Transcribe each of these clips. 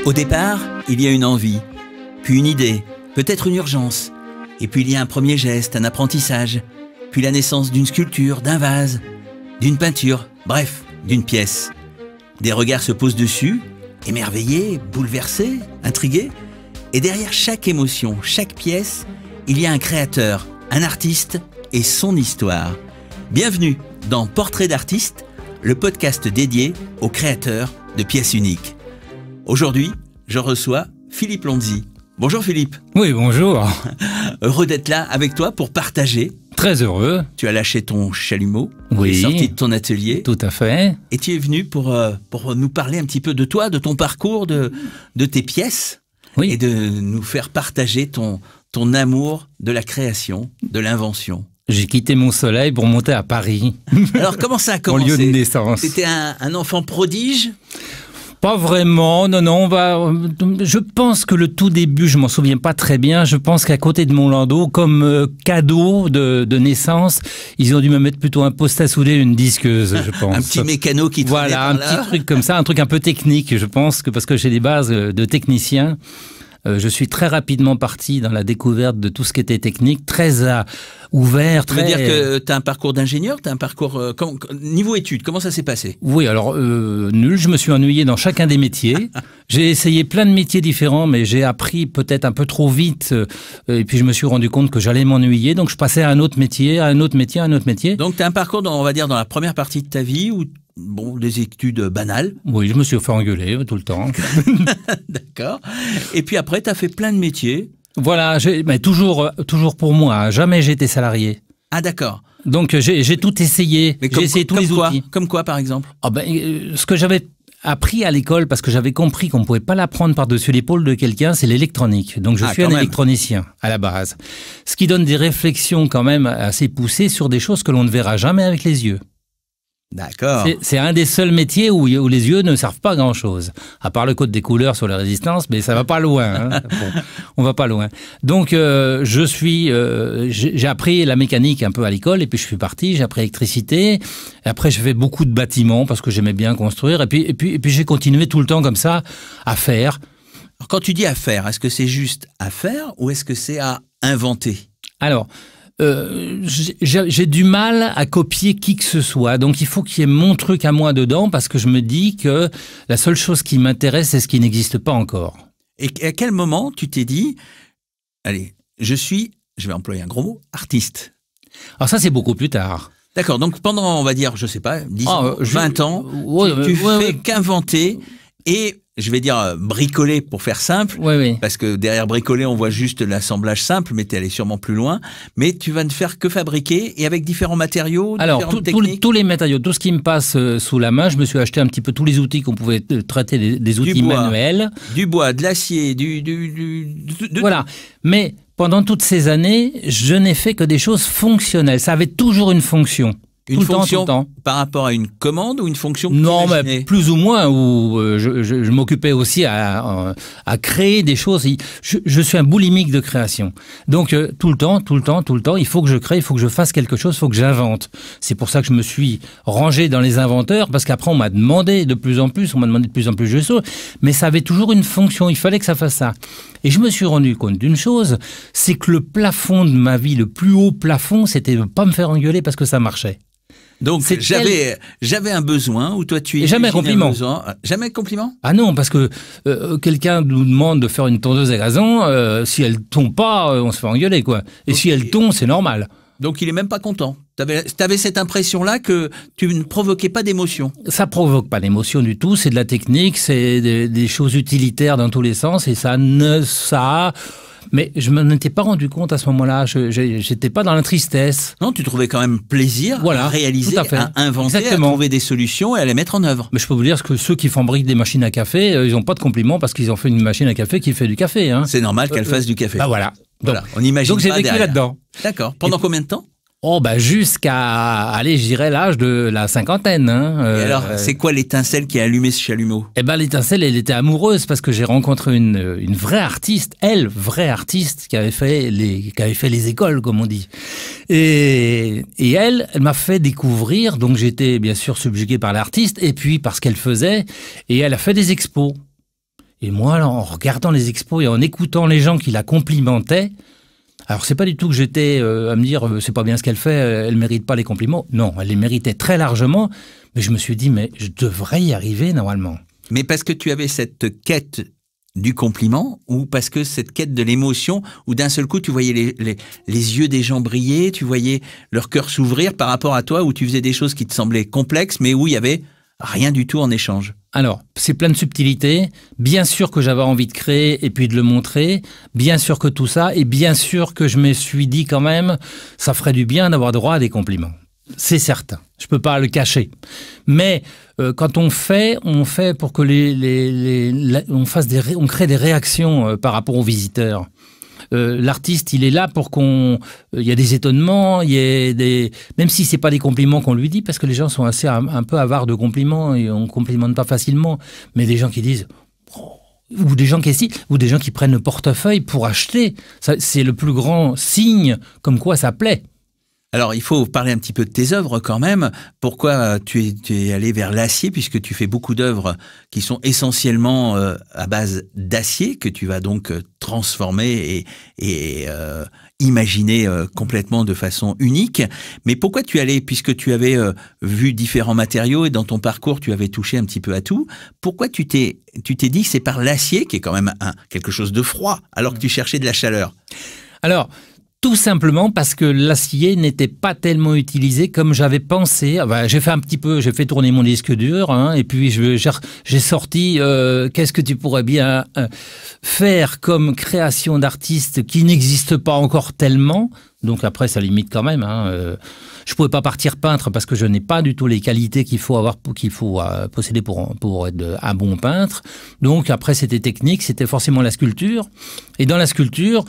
Au départ, il y a une envie, puis une idée, peut-être une urgence. Et puis il y a un premier geste, un apprentissage, puis la naissance d'une sculpture, d'un vase, d'une peinture, bref, d'une pièce. Des regards se posent dessus, émerveillés, bouleversés, intrigués. Et derrière chaque émotion, chaque pièce, il y a un créateur, un artiste et son histoire. Bienvenue dans Portrait d'artiste, le podcast dédié aux créateurs de pièces uniques. Aujourd'hui, je reçois Philippe Lonzi. Bonjour Philippe. Oui, bonjour. Heureux d'être là avec toi pour partager. Très heureux. Tu as lâché ton chalumeau, oui, tu es sorti de ton atelier. Tout à fait. Et tu es venu pour nous parler un petit peu de toi, de ton parcours, de tes pièces. Oui. Et de nous faire partager ton amour de la création, de l'invention. J'ai quitté mon soleil pour monter à Paris. Alors comment ça a commencé? Mon lieu de naissance. C'était un enfant prodige? Pas vraiment, non. Je pense que le tout début, je m'en souviens pas très bien. Je pense qu'à côté de mon landau, comme cadeau de naissance, ils ont dû me mettre plutôt un poste à souder, une disqueuse, je pense. Un petit mécano qui traînait voilà, un par là. petit truc comme ça, un truc un peu technique, je pense, parce que j'ai des bases de technicien. Je suis très rapidement parti dans la découverte de tout ce qui était technique, très ouvert. Tu veux dire que tu as un parcours d'ingénieur, tu as un parcours niveau études, comment ça s'est passé? Oui, alors nul, je me suis ennuyé dans chacun des métiers. J'ai essayé plein de métiers différents, mais j'ai appris peut-être un peu trop vite. Et puis je me suis rendu compte que j'allais m'ennuyer, donc je passais à un autre métier, à un autre métier, à un autre métier. Donc tu as un parcours, on va dire, dans la première partie de ta vie où des études banales. Oui, je me suis fait engueuler tout le temps. D'accord. Et puis après, tu as fait plein de métiers. Voilà, mais toujours pour moi. Jamais j'ai été salarié. Ah d'accord. Donc j'ai tout essayé. J'ai essayé tous les outils. Comme quoi, par exemple? Ce que j'avais appris à l'école, parce que j'avais compris qu'on ne pouvait pas l'apprendre par-dessus l'épaule de quelqu'un, c'est l'électronique. Donc je suis un électronicien à la base. Ce qui donne des réflexions quand même assez poussées sur des choses que l'on ne verra jamais avec les yeux. D'accord. C'est un des seuls métiers où les yeux ne servent pas à grand-chose. À part le code des couleurs sur la résistance, mais ça va pas loin. Hein. Bon, on va pas loin. Donc, j'ai appris la mécanique un peu à l'école, et puis je suis parti, j'ai appris l'électricité. Et après, j'ai fait beaucoup de bâtiments parce que j'aimais bien construire. Et puis j'ai continué tout le temps comme ça à faire. Alors, quand tu dis à faire, est-ce que c'est juste à faire ou est-ce que c'est à inventer? Alors, j'ai du mal à copier qui que ce soit, donc il faut qu'il y ait mon truc à moi dedans, parce que je me dis que la seule chose qui m'intéresse, c'est ce qui n'existe pas encore. Et à quel moment tu t'es dit, allez, je vais employer un gros mot, artiste? Alors ça, c'est beaucoup plus tard. D'accord, donc pendant, on va dire, je sais pas, 10 ans, 20 ans, tu fais qu'inventer et... Je vais dire bricoler pour faire simple, parce que derrière bricoler, on voit juste l'assemblage simple, mais tu es allé sûrement plus loin. Mais tu vas ne faire que fabriquer et avec différents matériaux, différentes techniques. Tous les matériaux, tout ce qui me passe sous la main, je me suis acheté un petit peu tous les outils qu'on pouvait traiter, des outils manuels. Du bois, de l'acier, voilà, mais pendant toutes ces années, je n'ai fait que des choses fonctionnelles. Ça avait toujours une fonction. Une fonction par rapport à une commande ou une fonction que non, mais plus ou moins, où je m'occupais aussi à créer des choses. Je suis un boulimique de création. Donc tout le temps, il faut que je crée, il faut que je fasse quelque chose, il faut que j'invente. C'est pour ça que je me suis rangé dans les inventeurs, parce qu'après on m'a demandé de plus en plus de choses, mais ça avait toujours une fonction, il fallait que ça fasse ça. Et je me suis rendu compte d'une chose, c'est que le plafond de ma vie, le plus haut plafond, c'était de ne pas me faire engueuler parce que ça marchait. Donc j'avais un besoin où toi tu es jamais un compliment. Jamais un compliment? Ah non, parce que quelqu'un nous demande de faire une tondeuse à gazon, si elle tombe pas, on se fait engueuler quoi. Et okay. Si elle tombe, c'est normal. Donc il est même pas content. T'avais cette impression-là que tu ne provoquais pas d'émotion. Ça provoque pas d'émotion du tout. C'est de la technique, c'est des choses utilitaires dans tous les sens, et mais je ne m'en étais pas rendu compte à ce moment-là. J'étais pas dans la tristesse. Non, tu trouvais quand même plaisir à réaliser, à inventer, exactement. À trouver des solutions et à les mettre en œuvre. Mais je peux vous dire que ceux qui fabriquent des machines à café, ils n'ont pas de compliments parce qu'ils ont fait une machine à café qui fait du café. Hein. C'est normal qu'elle fasse du café. Bah voilà. On imagine. Donc j'ai vécu là-dedans. D'accord. Pendant combien de temps? Jusqu'à, allez, je dirais l'âge de la cinquantaine. Hein. Et alors, c'est quoi l'étincelle qui a allumé ce chalumeau? L'étincelle, elle était amoureuse parce que j'ai rencontré une vraie artiste, vraie artiste qui avait fait les écoles, comme on dit. Et elle m'a fait découvrir, donc j'étais bien sûr subjugué par l'artiste et puis par ce qu'elle faisait, et elle a fait des expos. Et moi, là, en regardant les expos et en écoutant les gens qui la complimentaient, alors c'est pas du tout que j'étais à me dire c'est pas bien ce qu'elle fait, elle mérite pas les compliments. Non, elle les méritait très largement, mais je me suis dit mais je devrais y arriver normalement. Mais parce que tu avais cette quête du compliment ou parce que cette quête de l'émotion où d'un seul coup tu voyais les yeux des gens briller, tu voyais leur cœur s'ouvrir par rapport à toi, où tu faisais des choses qui te semblaient complexes mais où il y avait rien du tout en échange. Alors, c'est plein de subtilités. Bien sûr que j'avais envie de créer et puis de le montrer. Bien sûr que tout ça. Et bien sûr que je me suis dit quand même, ça ferait du bien d'avoir droit à des compliments. C'est certain. Je peux pas le cacher. Mais quand on fait pour que on crée des réactions par rapport aux visiteurs. L'artiste, il est là pour il y a des étonnements, même si c'est pas des compliments qu'on lui dit, parce que les gens sont assez un peu avares de compliments et on complimente pas facilement, mais des gens qui disent, ou des gens qui prennent le portefeuille pour acheter, c'est le plus grand signe comme quoi ça plaît. Alors, il faut parler un petit peu de tes œuvres quand même. Pourquoi tu es allé vers l'acier, puisque tu fais beaucoup d'œuvres qui sont essentiellement à base d'acier, que tu vas donc transformer et imaginer complètement de façon unique. Mais pourquoi tu es allé, puisque tu avais vu différents matériaux et dans ton parcours, tu avais touché un petit peu à tout, pourquoi tu t'es dit que c'est par l'acier, qui est quand même quelque chose de froid, alors que tu cherchais de la chaleur? Alors, tout simplement parce que l'acier n'était pas tellement utilisé comme j'avais pensé. Enfin, j'ai fait tourner mon disque dur, et puis j'ai sorti qu'est-ce que tu pourrais bien faire comme création d'artiste qui n'existe pas encore tellement. Donc après, ça limite quand même. Je pouvais pas partir peintre parce que je n'ai pas du tout les qualités qu'il faut posséder pour être un bon peintre. Donc après, c'était technique, c'était forcément la sculpture. Et dans la sculpture,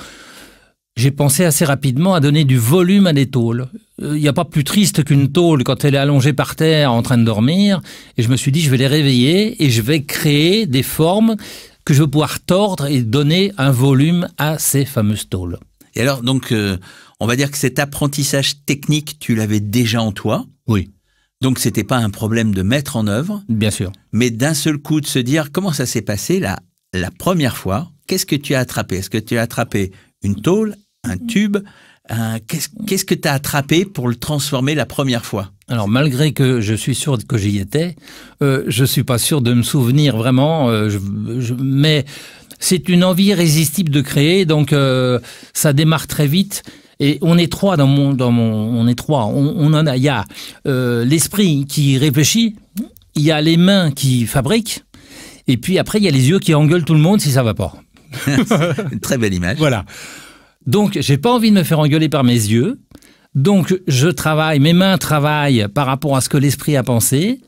j'ai pensé assez rapidement à donner du volume à des tôles. Il n'y a pas plus triste qu'une tôle quand elle est allongée par terre en train de dormir. Et je me suis dit, je vais les réveiller et je vais créer des formes que je vais pouvoir tordre et donner un volume à ces fameuses tôles. Et alors, donc, on va dire que cet apprentissage technique, tu l'avais déjà en toi. Oui. Donc, c'était pas un problème de mettre en œuvre. Bien sûr. Mais d'un seul coup, de se dire, comment ça s'est passé la première fois? Qu'est-ce que tu as attrapé? Est-ce que tu as attrapé une tôle, un tube? Qu'est-ce que tu as attrapé pour le transformer la première fois? Alors, malgré que je suis sûr que j'y étais, je suis pas sûr de me souvenir vraiment, mais c'est une envie irrésistible de créer, donc ça démarre très vite. Et on est trois on est trois. Il y a l'esprit qui réfléchit, il y a les mains qui fabriquent, et puis après il y a les yeux qui engueulent tout le monde si ça va pas. Une très belle image. Voilà. Donc, j'ai pas envie de me faire engueuler par mes yeux. Donc, mes mains travaillent par rapport à ce que l'esprit a pensé.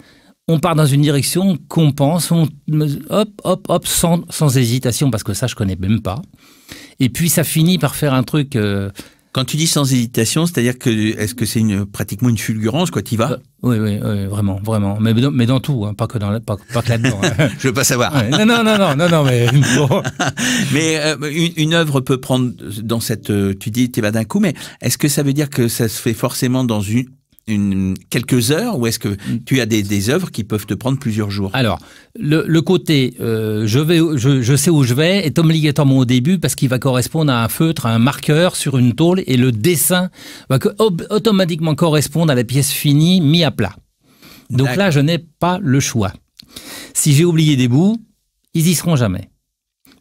On part dans une direction qu'on pense, hop, sans hésitation, parce que ça, je connais même pas. Et puis, ça finit par faire un truc... Quand tu dis sans hésitation, c'est-à-dire que est-ce que c'est pratiquement une fulgurance, quoi, t'y vas? Oui, vraiment. Mais dans tout, pas que là-dedans. Je veux pas savoir. Ouais, non, mais bon. Mais une œuvre peut prendre dans cette, tu dis, t'y vas d'un coup, mais est-ce que ça veut dire que ça se fait forcément dans quelques heures, ou est-ce que tu as des œuvres qui peuvent te prendre plusieurs jours? Alors, le côté je sais où je vais est obligatoirement au début parce qu'il va correspondre à un feutre, à un marqueur sur une tôle, et le dessin va automatiquement correspondre à la pièce finie mise à plat. Donc là, je n'ai pas le choix. Si j'ai oublié des bouts, ils y seront jamais.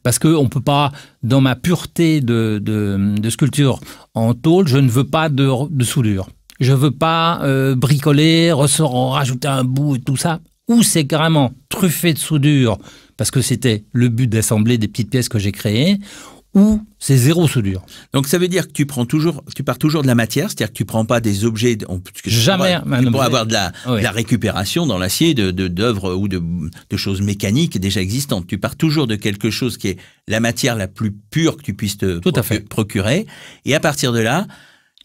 Parce qu'on ne peut pas, dans ma pureté de sculpture en tôle, je ne veux pas de soudure. Je veux pas bricoler, rajouter un bout et tout ça. Ou c'est carrément truffé de soudure, parce que c'était le but d'assembler des petites pièces que j'ai créées, ou c'est zéro soudure. Donc ça veut dire que tu pars toujours de la matière, c'est-à-dire que tu prends pas des objets... Jamais. Pour avoir de la récupération dans l'acier d'œuvres ou de choses mécaniques déjà existantes. Tu pars toujours de quelque chose qui est la matière la plus pure que tu puisses te procurer. Et à partir de là,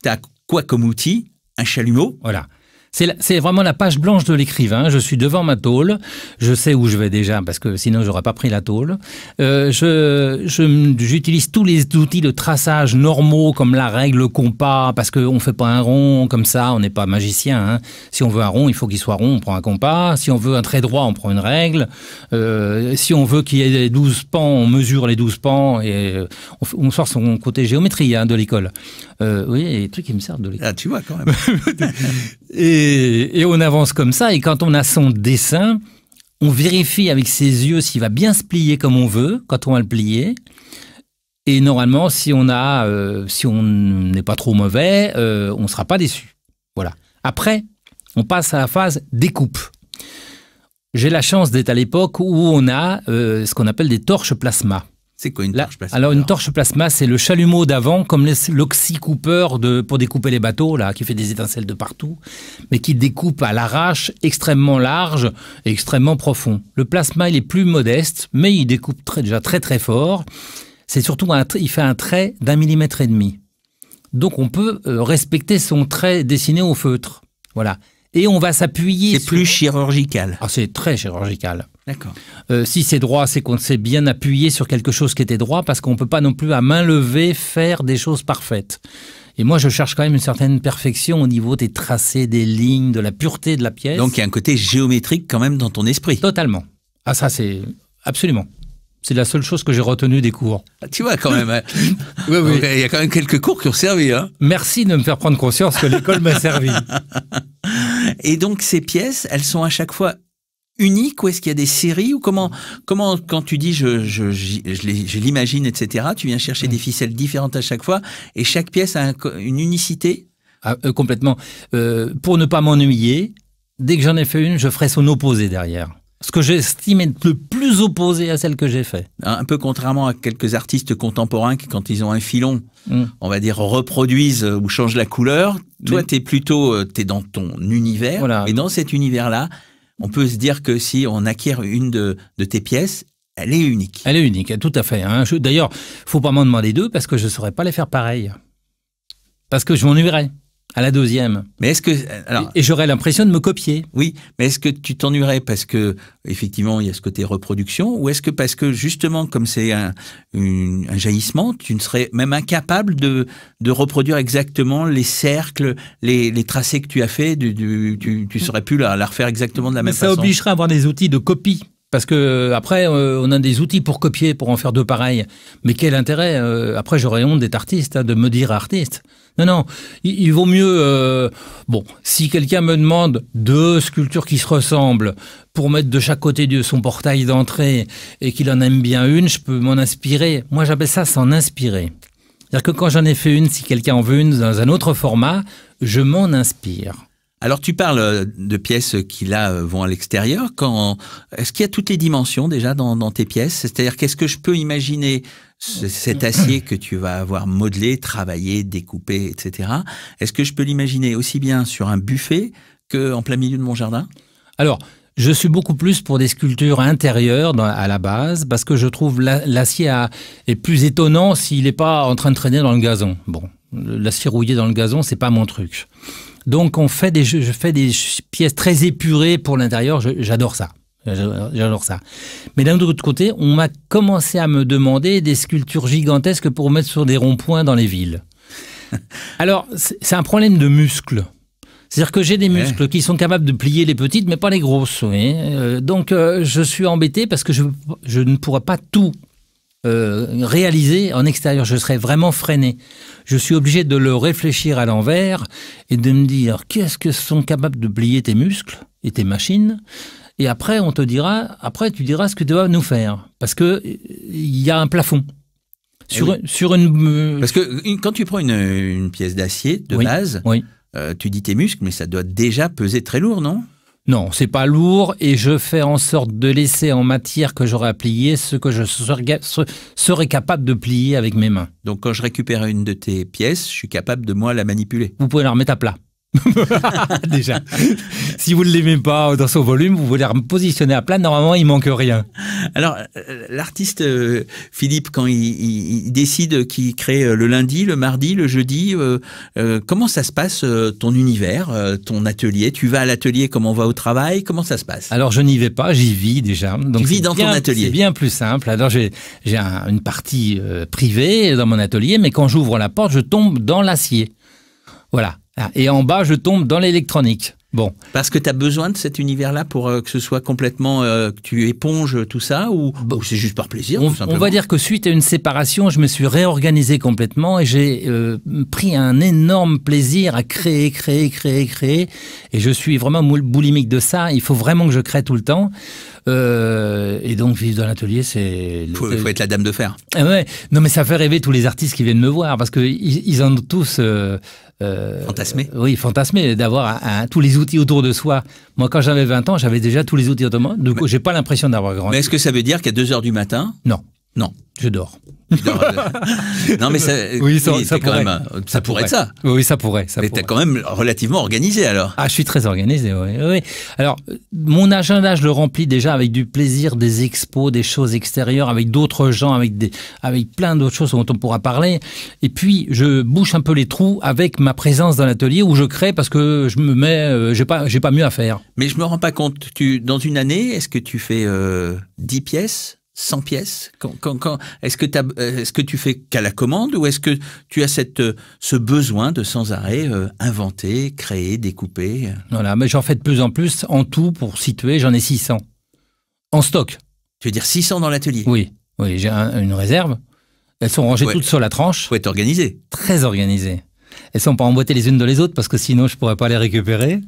tu as quoi comme outil? Un chalumeau. Voilà. C'est vraiment la page blanche de l'écrivain. Je suis devant ma tôle. Je sais où je vais déjà parce que sinon j'aurais pas pris la tôle. J'utilise tous les outils de traçage normaux comme la règle, le compas, parce qu'on fait pas un rond comme ça. On n'est pas magicien. Hein. Si on veut un rond, il faut qu'il soit rond. On prend un compas. Si on veut un trait droit, on prend une règle. Si on veut qu'il y ait 12 pans, on mesure les 12 pans et on sort son côté géométrie de l'école. Oui, il y a des trucs qui me servent de l'école. Ah, tu vois quand même. Et on avance comme ça, et quand on a son dessin, on vérifie avec ses yeux s'il va bien se plier comme on veut, quand on va le plier. Et normalement, si on n'est pas trop mauvais, on ne sera pas déçu. Voilà. Après, on passe à la phase découpe. J'ai la chance d'être à l'époque où on a ce qu'on appelle des torches plasma. C'est quoi une torche plasma? Alors une torche plasma, c'est le chalumeau d'avant, comme l'oxycoupeur pour découper les bateaux, là, qui fait des étincelles de partout, mais qui découpe à l'arrache, extrêmement large et extrêmement profond. Le plasma, il est plus modeste, mais il découpe déjà très très fort. C'est surtout, il fait un trait d'1,5 millimètre. Donc on peut respecter son trait dessiné au feutre. Voilà. Et on va s'appuyer... C'est plus chirurgical. Ah, c'est très chirurgical. D'accord. Si c'est droit, c'est qu'on s'est bien appuyé sur quelque chose qui était droit, parce qu'on ne peut pas non plus à main levée faire des choses parfaites. Et moi, je cherche quand même une certaine perfection au niveau des tracés, des lignes, de la pureté de la pièce. Donc il y a un côté géométrique quand même dans ton esprit. Totalement. Ah, ça, c'est... Absolument. C'est la seule chose que j'ai retenue des cours. Ah, tu vois quand même. Hein. Oui, oui. Donc, il y a quand même quelques cours qui ont servi. Hein. Merci de me faire prendre conscience que l'école m'a servi. Et donc ces pièces, elles sont à chaque fois uniques, ou est-ce qu'il y a des séries, ou comment quand tu dis je l'imagine, etc., tu viens chercher des ficelles différentes à chaque fois, et chaque pièce a une unicité? Ah, complètement. Pour ne pas m'ennuyer, dès que j'en ai fait une, je ferai son opposé derrière. Ce que j'estime être le plus opposé à celle que j'ai fait. Un peu contrairement à quelques artistes contemporains qui, quand ils ont un filon, on va dire, reproduisent ou changent la couleur. Toi, t'es dans ton univers. Voilà. Et dans cet univers-là, on peut se dire que si on acquiert une de tes pièces, elle est unique. Elle est unique, tout à fait. Hein. D'ailleurs, faut pas m'en demander deux, parce que je ne saurais pas les faire pareil. Parce que je m'ennuierais à la deuxième. Mais est-ce que... Alors, et j'aurais l'impression de me copier. Oui, mais est-ce que tu t'ennuierais parce que, effectivement, il y a ce côté reproduction, ou est-ce que parce que, justement, comme c'est un jaillissement, tu ne serais même incapable de reproduire exactement les cercles, les tracés que tu as fait, tu serais plus la refaire exactement de la même façon? Ça obligerait à avoir des outils de copie. Parce que après, on a des outils pour copier, pour en faire deux pareils. Mais quel intérêt? Après, j'aurais honte d'être artiste, de me dire artiste. Non, il vaut mieux... bon, si quelqu'un me demande deux sculptures qui se ressemblent pour mettre de chaque côté de son portail d'entrée et qu'il en aime bien une, je peux m'en inspirer. Moi, j'appelle ça s'en inspirer. C'est-à-dire que quand j'en ai fait une, si quelqu'un en veut une dans un autre format, je m'en inspire. Alors, tu parles de pièces qui, là, vont à l'extérieur. Est-ce qu'il y a toutes les dimensions, déjà, dans tes pièces? C'est-à-dire, qu'est-ce que je peux imaginer, cet acier que tu vas avoir modelé, travaillé, découpé, etc. Est-ce que je peux l'imaginer aussi bien sur un buffet qu'en plein milieu de mon jardin? Alors, je suis beaucoup plus pour des sculptures intérieures à la base, parce que je trouve l'acier est plus étonnant s'il n'est pas en train de traîner dans le gazon. Bon, l'acier rouillé dans le gazon, c'est pas mon truc. Donc, je fais des pièces très épurées pour l'intérieur. J'adore ça. J'adore ça. Mais d'un autre côté, on m'a commencé à me demander des sculptures gigantesques pour mettre sur des ronds-points dans les villes. Alors, c'est un problème de muscles. C'est-à-dire que j'ai des muscles qui sont capables de plier les petites, mais pas les grosses. Oui. Donc, je suis embêté parce que je ne pourrais pas tout réaliser en extérieur. Je serais vraiment freiné. Je suis obligé de le réfléchir à l'envers et de me dire qu'est-ce que sont capables de plier tes muscles et tes machines. Et après, tu diras ce que tu vas nous faire. Parce que il y a un plafond. Sur une... Parce que quand tu prends une pièce d'acier de base, tu dis tes muscles, mais ça doit déjà peser très lourd, non? Non, c'est pas lourd, et je fais en sorte de laisser en matière que j'aurai à plier ce que je serais capable de plier avec mes mains. Donc quand je récupère une de tes pièces, je suis capable de moi la manipuler? Vous pouvez la remettre à plat. Déjà. Si vous ne l'aimez pas dans son volume, vous voulez le positionner à plat, normalement, il manque rien. Alors, l'artiste Philippe, quand il décide qu'il crée le lundi, le mardi, le jeudi, comment ça se passe ton univers, ton atelier? Tu vas à l'atelier comme on va au travail? Comment ça se passe? Alors, je n'y vais pas, j'y vis déjà. Donc, tu vis dans ton atelier? C'est bien plus simple. Alors, j'ai une partie privée dans mon atelier, mais quand j'ouvre la porte, je tombe dans l'acier. Voilà. Et en bas, je tombe dans l'électronique. Bon. Parce que tu as besoin de cet univers-là pour que ce soit complètement, que tu éponges tout ça, ou c'est juste par plaisir, tout simplement? On va dire que suite à une séparation, je me suis réorganisé complètement et j'ai pris un énorme plaisir à créer. Et je suis vraiment boulimique de ça. Il faut vraiment que je crée tout le temps. Et donc, vivre dans l'atelier, c'est... Faut être la dame de fer. Ouais. Non, mais ça fait rêver tous les artistes qui viennent me voir parce qu'ils en ont tous... fantasmé. Oui, fantasmé d'avoir tous les outils autour de soi. Moi, quand j'avais 20 ans, j'avais déjà tous les outils autour de moi. Du coup, j'ai pas l'impression d'avoir grandi. Mais est-ce que ça veut dire qu'à 2 heures du matin? Non. Non. Je dors. Non, mais ça, ça pourrait être ça. Oui, ça pourrait. Mais t'es quand même relativement organisé alors. Ah, je suis très organisé, oui. Alors, mon agenda, je le remplis déjà avec du plaisir, des expos, des choses extérieures, avec d'autres gens, avec plein d'autres choses dont on pourra parler. Et puis, je bouche un peu les trous avec ma présence dans l'atelier où je crée parce que je me mets, j'ai pas mieux à faire. Mais je me rends pas compte. Dans une année, est-ce que tu fais 10 pièces? 100 pièces? Est-ce que tu fais qu'à la commande ou est-ce que tu as ce besoin de sans arrêt inventer, créer, découper? Voilà, mais j'en fais de plus en plus. En tout, pour situer, j'en ai 600. En stock. Tu veux dire 600 dans l'atelier? Oui, j'ai une réserve. Elles sont rangées toutes sur la tranche. Faut être organisé. Très organisé. Elles sont pas emboîtées les unes dans les autres parce que sinon je pourrais pas les récupérer.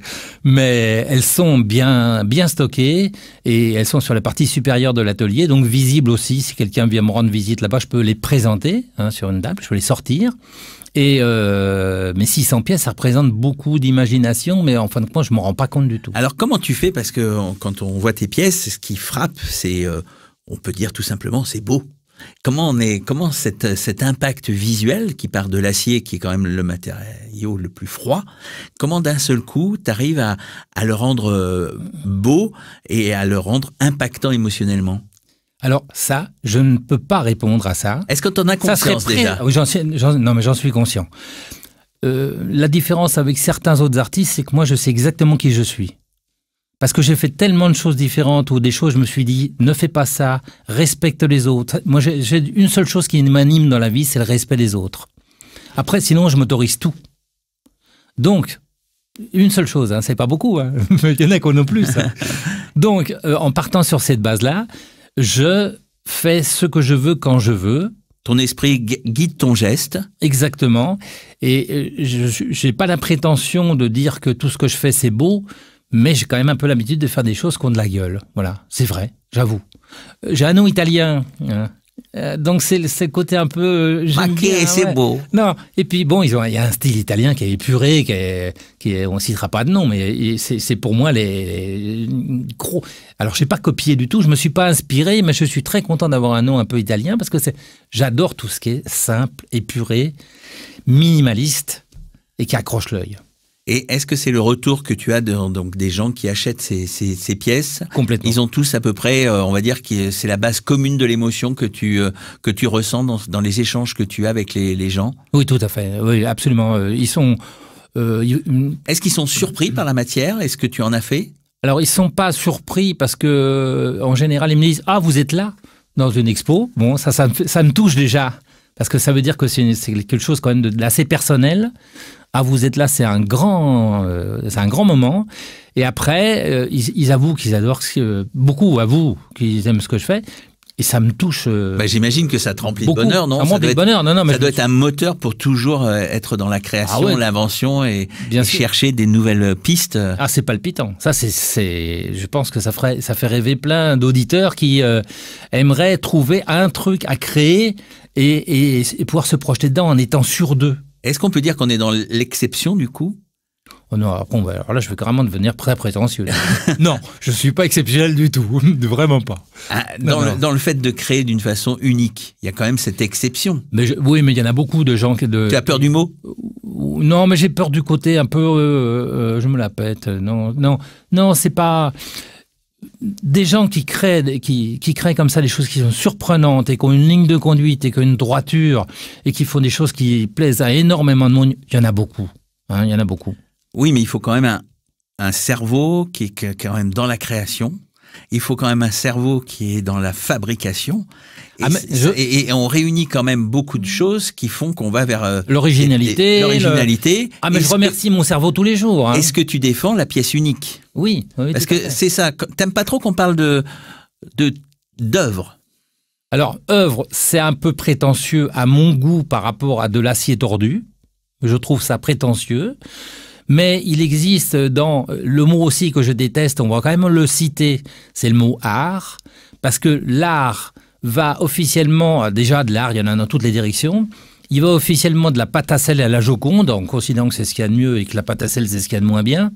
Mais elles sont bien stockées et elles sont sur la partie supérieure de l'atelier, donc visibles aussi. Si quelqu'un vient me rendre visite là-bas, je peux les présenter sur une table, je peux les sortir. Et mes 600 pièces, ça représente beaucoup d'imagination, mais en fin de compte, je m'en rends pas compte du tout. Alors comment tu fais? Parce que quand on voit tes pièces, ce qui frappe, c'est, on peut dire tout simplement, c'est beau. Comment cet impact visuel qui part de l'acier, qui est quand même le matériau le plus froid, comment d'un seul coup tu arrives à le rendre beau et à le rendre impactant émotionnellement? Alors ça, je ne peux pas répondre à ça. Est-ce que tu en as conscience déjà? Oui, non, mais j'en suis conscient. La différence avec certains autres artistes, c'est que moi, je sais exactement qui je suis. Parce que j'ai fait tellement de choses différentes ou des choses, je me suis dit, ne fais pas ça, respecte les autres. Moi, j'ai une seule chose qui m'anime dans la vie, c'est le respect des autres. Après, sinon, je m'autorise tout. Donc, une seule chose, c'est pas beaucoup, il y en a qu'on a plus. Donc, en partant sur cette base-là, je fais ce que je veux quand je veux. Ton esprit guide ton geste. Exactement. Et je n'ai pas la prétention de dire que tout ce que je fais, c'est beau. Mais j'ai quand même un peu l'habitude de faire des choses qui ont de la gueule. Voilà, c'est vrai, j'avoue. J'ai un nom italien, donc c'est le côté un peu... Maquet, c'est beau. Non, et puis bon, il y a un style italien qui est épuré, on ne citera pas de nom, mais c'est pour moi les gros... Alors, je n'ai pas copié du tout, je ne me suis pas inspiré, mais je suis très content d'avoir un nom un peu italien, parce que j'adore tout ce qui est simple, épuré, minimaliste, et qui accroche l'œil. Et est-ce que c'est le retour que tu as donc des gens qui achètent ces pièces? Complètement. Ils ont tous à peu près, on va dire que c'est la base commune de l'émotion que tu ressens dans les échanges que tu as avec les gens? Oui, tout à fait. Oui, absolument. Ils sont... Est-ce qu'ils sont surpris par la matière? Est-ce que tu en as fait? Alors, ils sont pas surpris parce que, en général, ils me disent « Ah, vous êtes là dans une expo ?» Bon, ça me touche déjà. Parce que ça veut dire que c'est quelque chose quand même d'assez personnel. Ah, vous êtes là, c'est un grand moment. Et après, ils avouent qu'ils adorent, beaucoup avouent qu'ils aiment ce que je fais. Et ça me touche. J'imagine que ça te remplit beaucoup. De bonheur, non? Ça me remplit de bonheur, non, mais ça doit être un moteur pour toujours être dans la création, l'invention et chercher des nouvelles pistes. Ah, c'est palpitant. Ça, je pense que ça fait rêver plein d'auditeurs qui aimeraient trouver un truc à créer et pouvoir se projeter dedans en étant sûr d'eux. Est-ce qu'on peut dire qu'on est dans l'exception du coup? Oh non, après, alors là, je vais carrément devenir très prétentieux. Non, je ne suis pas exceptionnel du tout, vraiment pas. Ah, dans le fait de créer d'une façon unique, il y a quand même cette exception. Oui, mais il y en a beaucoup de gens... Tu as peur du mot? Non, mais j'ai peur du côté un peu... je me la pète. Non, c'est pas... Des gens qui créent comme ça des choses qui sont surprenantes et qui ont une ligne de conduite et qui ont une droiture et qui font des choses qui plaisent à énormément de monde, il y en a beaucoup. Il y en a beaucoup. Oui, mais il faut quand même un cerveau qui est quand même dans la création. Il faut quand même un cerveau qui est dans la fabrication. Et on réunit quand même beaucoup de choses qui font qu'on va vers l'originalité. Mais je remercie mon cerveau tous les jours. Est-ce que tu défends la pièce unique? Oui. Parce que c'est ça. T'aimes pas trop qu'on parle d'œuvre? Alors, œuvre, c'est un peu prétentieux à mon goût par rapport à de l'acier tordu. Je trouve ça prétentieux. Mais il existe dans le mot aussi que je déteste, on va quand même le citer, c'est le mot art, parce que l'art va officiellement, déjà de l'art, il y en a dans toutes les directions, il va officiellement de la pâte à sel à la Joconde, en considérant que c'est ce qu'il y a de mieux et que la pâte à sel c'est ce qu'il y a de moins bien.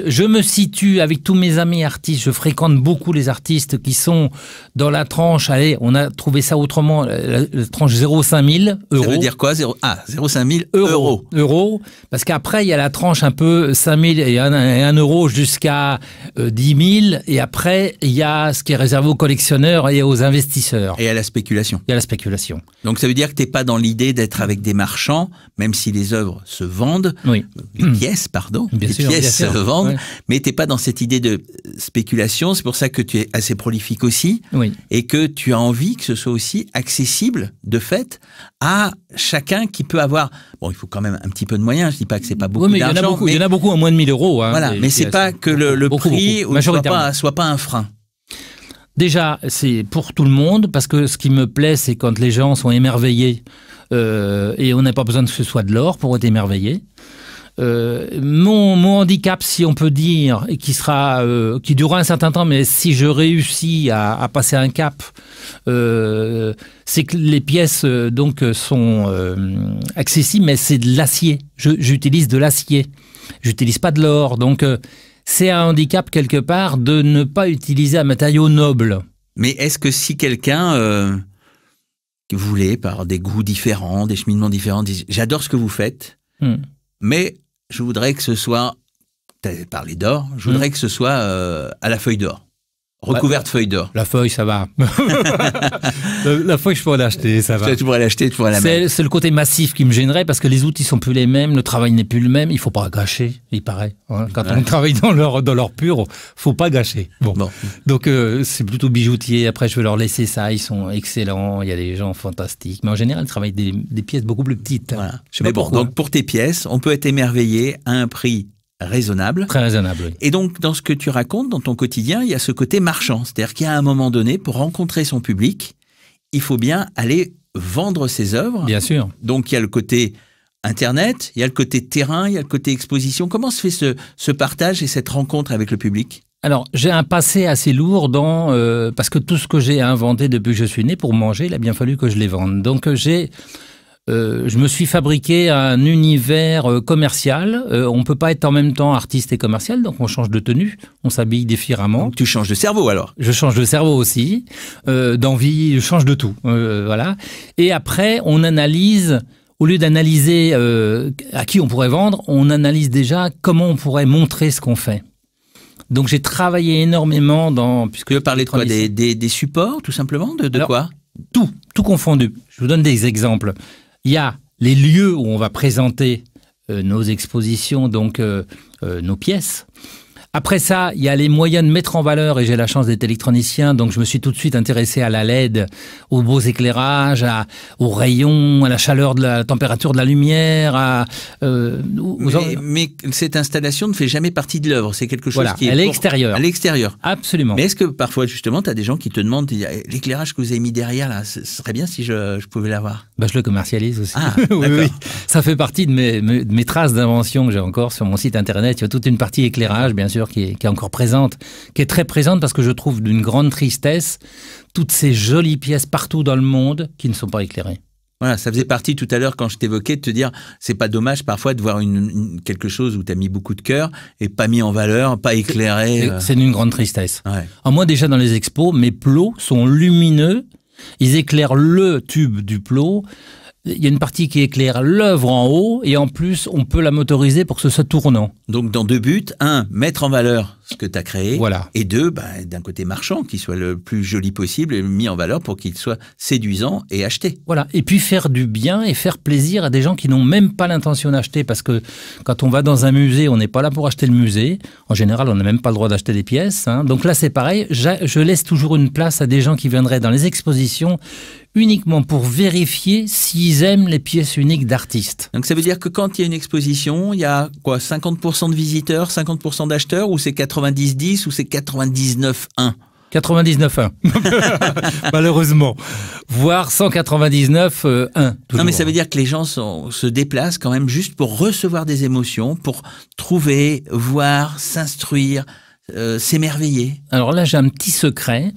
Je me situe avec tous mes amis artistes, je fréquente beaucoup les artistes qui sont dans la tranche, allez, on a trouvé ça autrement, la tranche 0,5 000 euros. Ça veut dire quoi? 0,5 000 euros. Parce qu'après, il y a la tranche un peu 5 000 et 1 euro jusqu'à 10 000. Et après, il y a ce qui est réservé aux collectionneurs et aux investisseurs. Et à la spéculation. Donc ça veut dire que tu n'es pas dans l'idée d'être avec des marchands, même si les œuvres se vendent, oui. Les pièces, pardon, bien sûr. Se vendent, ouais. Mais tu n'es pas dans cette idée de spéculation, c'est pour ça que tu es assez prolifique aussi, oui. Et que tu as envie que ce soit aussi accessible, de fait, à chacun qui peut avoir... Bon, il faut quand même un petit peu de moyens, je ne dis pas que c'est pas beaucoup d'argent. Il y en a beaucoup à moins de 1 000 euros. Voilà, mais c'est pas que le prix soit pas un frein. Déjà, c'est pour tout le monde, parce que ce qui me plaît, c'est quand les gens sont émerveillés, et on n'a pas besoin que ce soit de l'or pour être émerveillé. Mon handicap, si on peut dire, et qui durera un certain temps, mais si je réussis à passer un cap, c'est que les pièces donc sont accessibles, mais c'est de l'acier. J'utilise de l'acier. J'utilise pas de l'or, donc c'est un handicap quelque part de ne pas utiliser un matériau noble. Mais est-ce que si quelqu'un voulait, par des goûts différents, des cheminements différents, dit j'adore ce que vous faites, mais je voudrais que ce soit, tu as parlé d'or, je voudrais que ce soit à la feuille d'or, recouverte feuille d'or. La feuille, ça va. La feuille, je pourrais l'acheter, ça va. Tu pourrais l'acheter, tu pourrais la mettre. C'est le côté massif qui me gênerait, parce que les outils sont plus les mêmes, le travail n'est plus le même, il faut pas gâcher, il paraît. Hein. Quand on travaille dans leur pur, faut pas gâcher. Bon. Donc c'est plutôt bijoutier, après je vais leur laisser ça, ils sont excellents, il y a des gens fantastiques, mais en général ils travaillent des pièces beaucoup plus petites. Voilà. Je sais pas pourquoi. Donc pour tes pièces, on peut être émerveillé à un prix raisonnable. Très raisonnable, oui. Et donc, dans ce que tu racontes, dans ton quotidien, il y a ce côté marchand. C'est-à-dire qu'à un moment donné, pour rencontrer son public, il faut bien aller vendre ses œuvres. Bien sûr. Donc, il y a le côté Internet, il y a le côté terrain, il y a le côté exposition. Comment se fait ce partage et cette rencontre avec le public ? Alors, j'ai un passé assez lourd parce que tout ce que j'ai inventé depuis que je suis né pour manger, il a bien fallu que je les vende. Donc, je me suis fabriqué un univers commercial. On ne peut pas être en même temps artiste et commercial, donc on change de tenue, on s'habille différemment. Donc tu changes de cerveau alors ? Je change de cerveau aussi, d'envie, je change de tout. Voilà. Et après, on analyse, au lieu d'analyser à qui on pourrait vendre, on analyse déjà comment on pourrait montrer ce qu'on fait. Donc j'ai travaillé énormément dans... Tu veux parler de quoi ? Des supports, tout simplement ? Alors, quoi ? Tout confondu. Je vous donne des exemples. Il y a les lieux où on va présenter nos expositions, donc nos pièces. Après ça, il y a les moyens de mettre en valeur, et j'ai la chance d'être électronicien, donc je me suis tout de suite intéressé à la LED, aux beaux éclairages, aux rayons, à la chaleur de la température de la lumière. Mais cette installation ne fait jamais partie de l'œuvre, c'est quelque chose qui est... à l'extérieur. À l'extérieur. Absolument. Mais est-ce que parfois, justement, tu as des gens qui te demandent, l'éclairage que vous avez mis derrière, là, ce serait bien si je pouvais l'avoir ? Je le commercialise aussi. Ah, oui. Ça fait partie de mes traces d'invention que j'ai encore sur mon site internet. Il y a toute une partie éclairage, bien sûr, qui est encore présente, qui est très présente parce que je trouve d'une grande tristesse toutes ces jolies pièces partout dans le monde qui ne sont pas éclairées. Voilà, ça faisait partie tout à l'heure quand je t'évoquais de te dire, c'est pas dommage parfois de voir quelque chose où tu as mis beaucoup de cœur et pas mis en valeur, pas éclairé. C'est d'une grande tristesse. Ouais. Moi, déjà dans les expos, mes plots sont lumineux. Ils éclairent le tube du plot. Il y a une partie qui éclaire l'œuvre en haut et en plus, on peut la motoriser pour que ce soit tournant. Donc, dans deux buts. Un, mettre en valeur ce que tu as créé. Voilà. Et deux, d'un côté marchand, qu'il soit le plus joli possible et mis en valeur pour qu'il soit séduisant et acheté. Voilà. Et puis faire du bien et faire plaisir à des gens qui n'ont même pas l'intention d'acheter parce que quand on va dans un musée, on n'est pas là pour acheter le musée. En général, on n'a même pas le droit d'acheter des pièces. Donc là, c'est pareil. Je laisse toujours une place à des gens qui viendraient dans les expositions uniquement pour vérifier s'ils aiment les pièces uniques d'artistes. Donc ça veut dire que quand il y a une exposition, il y a quoi, 50% de visiteurs, 50% d'acheteurs, ou c'est 90-10 ou c'est 99-1 ? 99,1. Malheureusement. Voire 199,1. Non, mais ça veut dire que les gens se déplacent quand même juste pour recevoir des émotions, pour trouver, voir, s'instruire, s'émerveiller. Alors là, j'ai un petit secret.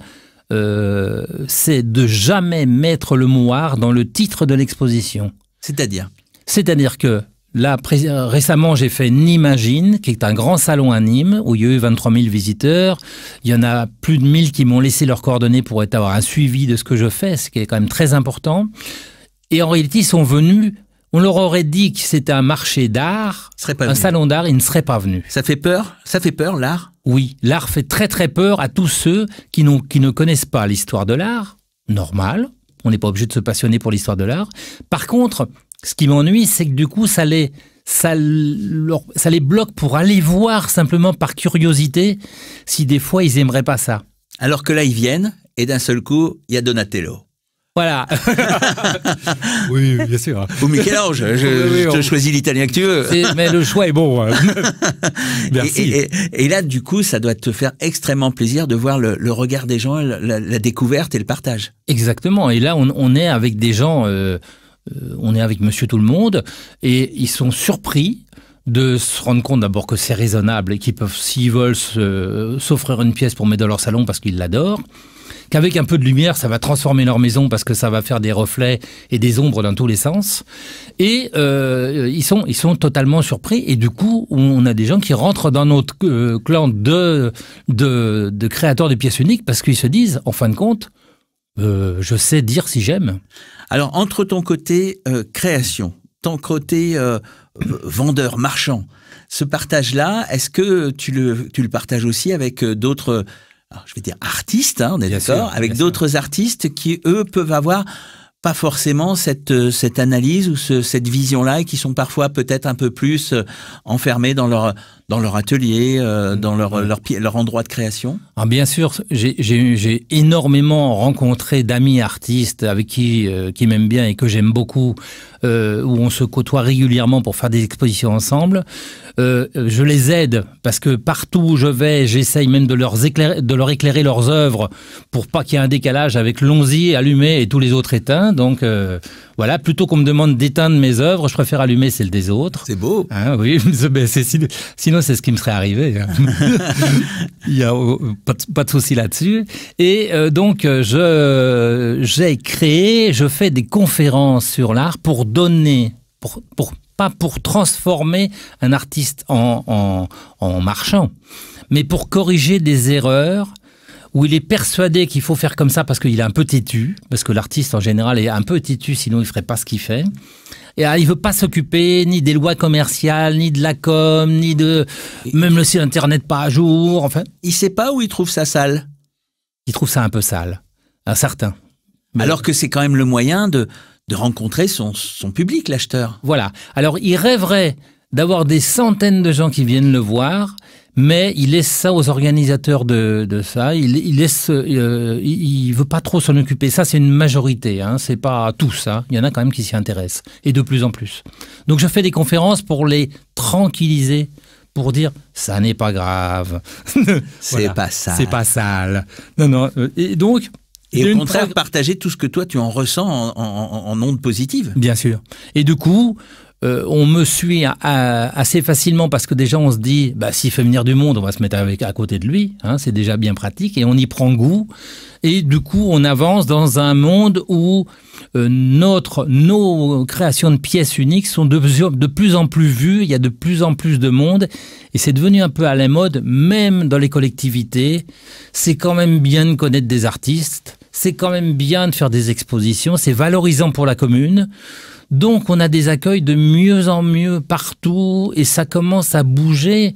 C'est de jamais mettre le mot art dans le titre de l'exposition. C'est-à-dire que là, récemment, j'ai fait Nimagine, qui est un grand salon à Nîmes, où il y a eu 23 000 visiteurs. Il y en a plus de 1000 qui m'ont laissé leurs coordonnées pour avoir un suivi de ce que je fais, ce qui est quand même très important. Et en réalité, ils sont venus. On leur aurait dit que c'était un marché d'art, un salon d'art, ils ne seraient pas venus. Ça fait peur ? Ça fait peur, l'art ? Oui, l'art fait très très peur à tous ceux qui ne connaissent pas l'histoire de l'art. Normal, on n'est pas obligé de se passionner pour l'histoire de l'art. Par contre, ce qui m'ennuie, c'est que du coup, ça les bloque pour aller voir simplement par curiosité si des fois ils aimeraient pas ça. Alors que là, ils viennent et d'un seul coup, il y a Donatello. Voilà. Oui, bien sûr. Ou Michel-Ange, je te choisis l'italien que tu veux. Mais le choix est bon. Merci. Et là, du coup, ça doit te faire extrêmement plaisir de voir le regard des gens, la découverte et le partage. Exactement. Et là, on est avec des gens, on est avec Monsieur Tout-le-Monde, et ils sont surpris de se rendre compte d'abord que c'est raisonnable et qu'ils peuvent, s'ils veulent, s'offrir une pièce pour mettre dans leur salon parce qu'ils l'adorent. Qu'avec un peu de lumière, ça va transformer leur maison parce que ça va faire des reflets et des ombres dans tous les sens. Et ils sont totalement surpris. Et du coup, on a des gens qui rentrent dans notre clan de créateurs de pièces uniques parce qu'ils se disent, en fin de compte, je sais dire si j'aime. Alors, entre ton côté création, ton côté vendeur, marchand, ce partage-là, est-ce que tu le partages aussi avec d'autres... Alors, je vais dire artistes, on est d'accord, avec d'autres artistes qui, eux, peuvent avoir pas forcément cette analyse ou cette vision-là et qui sont parfois peut-être un peu plus enfermés dans leur atelier, dans leur endroit de création. Alors bien sûr, j'ai énormément rencontré d'amis artistes avec qui m'aiment bien et que j'aime beaucoup, où on se côtoie régulièrement pour faire des expositions ensemble. Je les aide parce que partout où je vais, j'essaye même de leur éclairer leurs œuvres pour pas qu'il y ait un décalage avec l'onzier allumé et tous les autres éteints. Donc voilà, plutôt qu'on me demande d'éteindre mes œuvres, je préfère allumer celles des autres. C'est beau. Hein, oui, sinon c'est ce qui me serait arrivé. Hein. Il n'y a pas de souci là-dessus. Et donc j'ai créé, je fais des conférences sur l'art pour donner, pas pour transformer un artiste en marchand, mais pour corriger des erreurs où il est persuadé qu'il faut faire comme ça parce qu'il est un peu têtu, parce que l'artiste en général est un peu têtu, sinon il ne ferait pas ce qu'il fait. Et il ne veut pas s'occuper ni des lois commerciales, ni de la com, ni de... Même le site internet pas à jour, enfin. Il ne sait pas où il trouve ça sale. Il trouve ça un peu sale, un certain. Mais... Alors que c'est quand même le moyen de rencontrer son public, l'acheteur. Voilà. Alors, il rêverait d'avoir des centaines de gens qui viennent le voir, mais il laisse ça aux organisateurs de ça. Il veut pas trop s'en occuper. Ça, c'est une majorité. Hein. C'est pas tous. Hein. Il y en a quand même qui s'y intéressent. Et de plus en plus. Donc, je fais des conférences pour les tranquilliser, pour dire, ça n'est pas grave. C'est voilà. Pas sale. C'est pas sale. Non. Et donc... Et au contraire, partager tout ce que toi, tu en ressens en ondes positives. Bien sûr. Et du coup, on me suit assez facilement parce que déjà on se dit, bah, s'il fait venir du monde, on va se mettre à côté de lui, hein, c'est déjà bien pratique et on y prend goût. Et du coup, on avance dans un monde où nos créations de pièces uniques sont de plus en plus vues, il y a de plus en plus de monde et c'est devenu un peu à la mode, même dans les collectivités. C'est quand même bien de connaître des artistes, c'est quand même bien de faire des expositions, c'est valorisant pour la commune. Donc, on a des accueils de mieux en mieux partout et ça commence à bouger.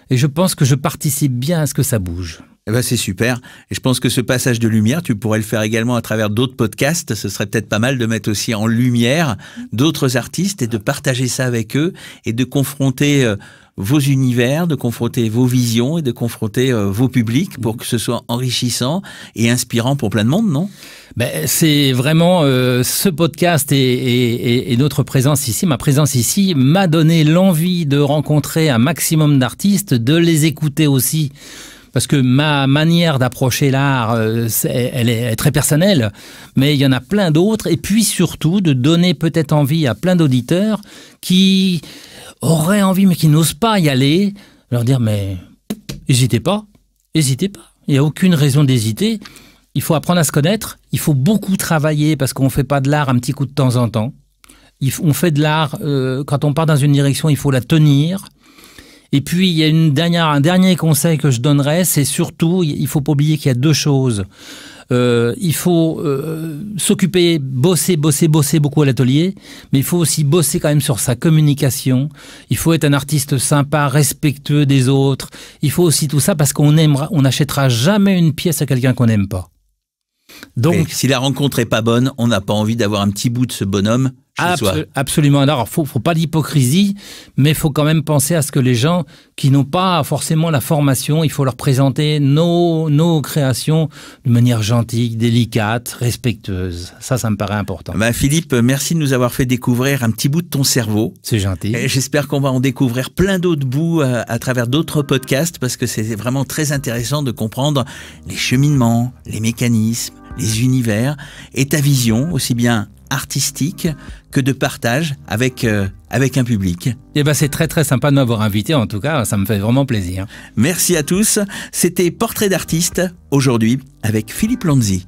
Et je pense que je participe bien à ce que ça bouge. Eh ben c'est super. Et je pense que ce passage de lumière, tu pourrais le faire également à travers d'autres podcasts. Ce serait peut-être pas mal de mettre aussi en lumière d'autres artistes et de partager ça avec eux et de confronter vos univers, de confronter vos visions et de confronter vos publics pour que ce soit enrichissant et inspirant pour plein de monde, non ? Ben, c'est vraiment ce podcast et notre présence ici, ma présence ici, m'a donné l'envie de rencontrer un maximum d'artistes, de les écouter aussi. Parce que ma manière d'approcher l'art, elle est très personnelle, mais il y en a plein d'autres. Et puis surtout, de donner peut-être envie à plein d'auditeurs qui auraient envie, mais qui n'osent pas y aller. Leur dire, mais n'hésitez pas, n'hésitez pas. Il n'y a aucune raison d'hésiter. Il faut apprendre à se connaître. Il faut beaucoup travailler parce qu'on ne fait pas de l'art un petit coup de temps en temps. On fait de l'art, quand on part dans une direction, il faut la tenir. Et puis, il y a un dernier conseil que je donnerais, c'est surtout, il ne faut pas oublier qu'il y a deux choses. Il faut s'occuper, bosser beaucoup à l'atelier, mais il faut aussi bosser quand même sur sa communication. Il faut être un artiste sympa, respectueux des autres. Il faut aussi tout ça parce qu'on n'achètera jamais une pièce à quelqu'un qu'on n'aime pas. Donc, si la rencontre est pas bonne, on n'a pas envie d'avoir un petit bout de ce bonhomme chez soi. Absolument. Alors, faut pas d'hypocrisie, mais il faut quand même penser à ce que les gens qui n'ont pas forcément la formation, il faut leur présenter nos créations de manière gentille, délicate, respectueuse. Ça me paraît important. Ben Philippe, merci de nous avoir fait découvrir un petit bout de ton cerveau. C'est gentil. J'espère qu'on va en découvrir plein d'autres bouts à travers d'autres podcasts parce que c'est vraiment très intéressant de comprendre les cheminements, les mécanismes, les univers et ta vision aussi bien artistique que de partage avec un public. Eh ben c'est très très sympa de m'avoir invité, en tout cas ça me fait vraiment plaisir. Merci à tous, c'était Portrait d'artiste aujourd'hui avec Philippe Lanzi.